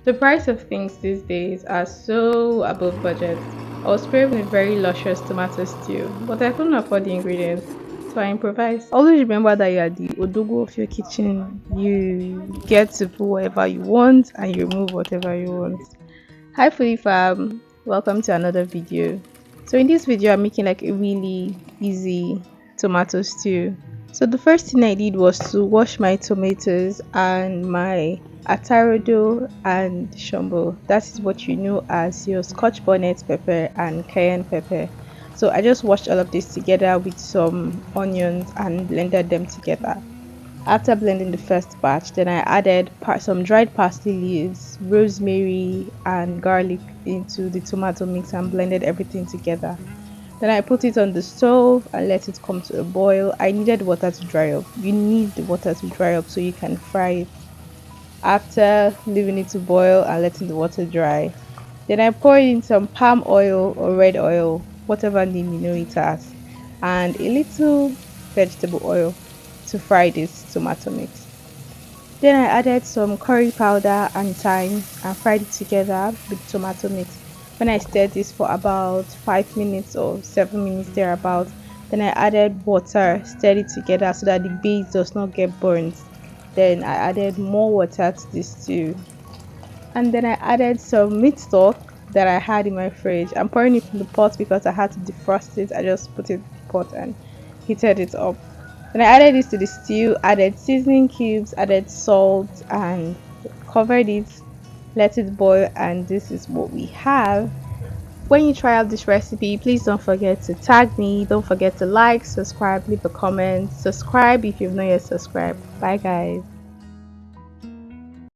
The price of things these days are so above budget. I was craving a very luscious tomato stew, but I couldn't afford the ingredients, so I improvised. Always remember that you are the odogo of your kitchen. You get to put whatever you want and you remove whatever you want. Hi Fully Fam, welcome to another video. So in this video I'm making like a really easy tomato stew. So the first thing I did was to wash my tomatoes and my rodo and shombo. That is what you know as your scotch bonnet pepper and cayenne pepper. So I just washed all of this together with some onions and blended them together. After blending the first batch, then I added some dried parsley leaves, rosemary, and garlic into the tomato mix and blended everything together. Then I put it on the stove and let it come to a boil. I needed water to dry up. You need the water to dry up so you can fry it. After leaving it to boil and letting the water dry, then I poured in some palm oil or red oil, whatever name you know it as, and a little vegetable oil to fry this tomato mix. Then I added some curry powder and thyme and fried it together with tomato mix. When I stirred this for about 5 minutes or 7 minutes thereabout, then I added water, stirred it together so that the base does not get burnt. Then I added more water to this stew. And then I added some meat stock that I had in my fridge. I'm pouring it in the pot because I had to defrost it. I just put it in the pot and heated it up. Then I added this to the stew, added seasoning cubes, added salt, and covered it, let it boil, and this is what we have. When you try out this recipe, please don't forget to tag me. Don't forget to like, subscribe, leave a comment. Subscribe if you've not yet subscribed. Bye guys.